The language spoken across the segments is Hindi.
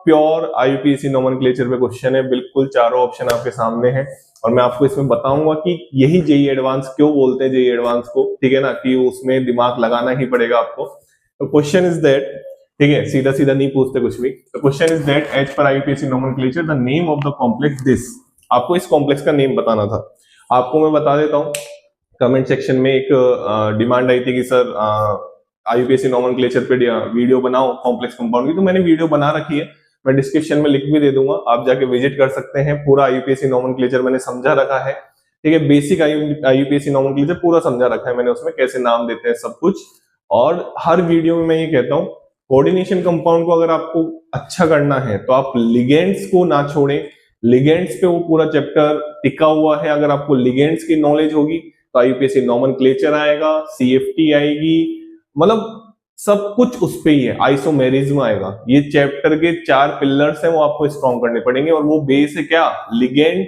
प्योर आईयूपीएसी नोमेनक्लेचर पे क्वेश्चन है, बिल्कुल चारों ऑप्शन आपके सामने हैं और मैं आपको इसमें बताऊंगा कि यही जेईई एडवांस क्यों बोलते हैं जेईई एडवांस को, ठीक है ना, कि उसमें दिमाग लगाना ही पड़ेगा आपको। तो क्वेश्चन इज दैट, ठीक है, सीधा सीधा नहीं पूछते कुछ भी। तो question is that as per IUPAC nomenclature the name of the complex this, आपको इस कॉम्प्लेक्स का नेम बताना था। आपको मैं बता देता हूँ, कमेंट सेक्शन में एक डिमांड आई थी कि सर आईयूपीएसी नोमेनक्लेचर पे वीडियो बनाओ कॉम्प्लेक्स कंपाउंड की, तो मैंने वीडियो बना रखी है, मैं डिस्क्रिप्शन में लिंक भी दे दूंगा, आप जाके विजिट कर सकते हैं। पूरा आईयूपीएसी नोमेनक्लेचर मैंने समझा रखा है, ठीक है, बेसिक आईयूपीएसी नोमेनक्लेचर पूरा समझा रखा है मैंने, उसमें कैसे नाम देते हैं सब कुछ। और हर वीडियो में मैं ये कहता हूँ, कोऑर्डिनेशन कंपाउंड को अगर आपको अच्छा करना है तो आप लिगेंड्स को ना छोड़ें, लिगेंड्स पे वो पूरा चैप्टर टिका हुआ है। अगर आपको लिगेंड्स की नॉलेज होगी तो आईयूपीएसी नोमेनक्लेचर आएगा, सीएफटी आएगी, मतलब सब कुछ उस पे ही है, आइसोमेरिज्म आएगा। ये चैप्टर के 4 पिलर्स हैं, वो आपको स्ट्रॉन्ग करने पड़ेंगे और वो बेस है क्या, ligand,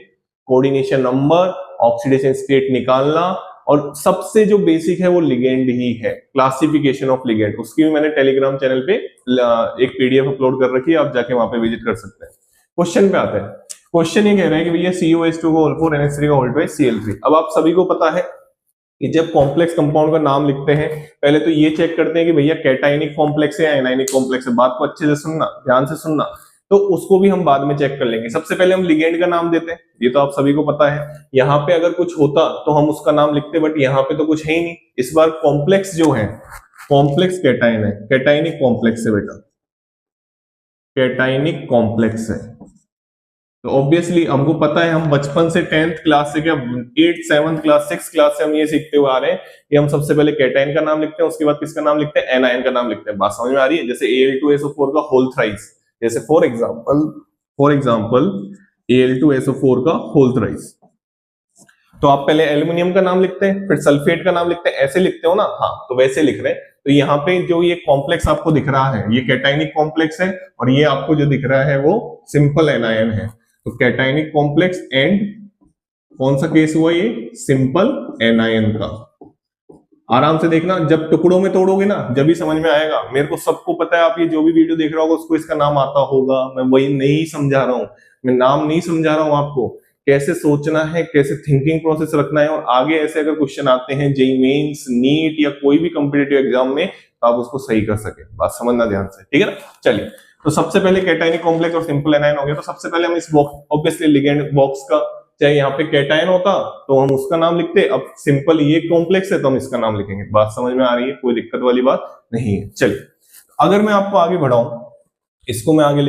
coordination number, oxidation state निकालना, और सबसे जो बेसिक है वो लिगेंड ही है, क्लासिफिकेशन ऑफ लिगेंड। उसकी भी मैंने टेलीग्राम चैनल पे एक पीडीएफ अपलोड कर रखी है, आप जाके वहां पे विजिट कर सकते हैं। क्वेश्चन पे आते हैं। क्वेश्चन ये कह रहे हैं कि भैया COH2 NH3 Cl3। अब आप सभी को पता है कि जब कॉम्प्लेक्स कंपाउंड का नाम लिखते हैं पहले तो ये चेक करते हैं कि भैया कैटायनिक कॉम्प्लेक्स है या एनायनिक कॉम्प्लेक्स है। बात को अच्छे से सुनना, ध्यान से सुनना, तो उसको भी हम बाद में चेक कर लेंगे। सबसे पहले हम लिगेंड का नाम देते हैं, ये तो आप सभी को पता है। यहाँ पे अगर कुछ होता तो हम उसका नाम लिखते, बट यहाँ पे तो कुछ है ही नहीं। इस बार कॉम्प्लेक्स जो है, कॉम्प्लेक्स कैटायन है, कैटायनिक कॉम्प्लेक्स है बेटा, कैटायनिक कॉम्प्लेक्स है। तो ऑब्वियसली हमको पता है, हम बचपन से 10th क्लास से क्या 8th 7th class 6th class से हम ये सीखते हुए आ रहे हैं कि हम सबसे पहले कैटायन का नाम लिखते हैं, उसके बाद किसका नाम लिखते हैं, एनायन का नाम लिखते हैं। बात समझ में आ रही है? जैसे Al2SO4 का होल थ्राइस, जैसे फॉर एग्जांपल Al2SO4 का होल थ्राइस, तो आप पहले एल्युमिनियम का नाम लिखते हैं, फिर सल्फेट का नाम लिखते हैं, ऐसे लिखते हो ना? हाँ, तो वैसे लिख रहे हैं। तो यहाँ पे जो ये कॉम्प्लेक्स आपको दिख रहा है ये कैटायनिक कॉम्प्लेक्स है, और ये आपको जो दिख रहा है वो सिंपल एनायन है। तो कैटायनिक कॉम्प्लेक्स एंड कौन सा केस हुआ, ये सिंपल एनायन का। आराम से देखना, जब टुकड़ों में तोड़ोगे ना जब भी समझ में आएगा। मेरे को सबको पता है, आप ये जो भी वीडियो देख रहा होगा उसको इसका नाम आता होगा, मैं वही नहीं समझा रहा हूं, मैं नाम नहीं समझा रहा हूं आपको, कैसे सोचना है, कैसे थिंकिंग प्रोसेस रखना है। और आगे ऐसे अगर क्वेश्चन आते हैं जेईई मेंस, नीट या कोई भी कॉम्पिटिटिव एग्जाम में, तो आप उसको सही कर सके। बात समझना ध्यान से, ठीक है ना? चलिए, तो सबसे पहले कैटायनिक कॉम्प्लेक्स और सिंपल एनायन हो गया। तो सबसे पहले हम इस बॉक्स, ऑब्वियसली लिगेंड बॉक्स का, चाहे यहाँ पे कैटायन होता तो हम उसका नाम लिखते, अब सिंपल ये कॉम्प्लेक्स है तो हम इसका नाम लिखेंगे। बात समझ में आ रही है? कोई दिक्कत वाली बात नहीं है। चलिए, अगर मैं आपको आगे बढ़ाऊं, इसको मैं आगे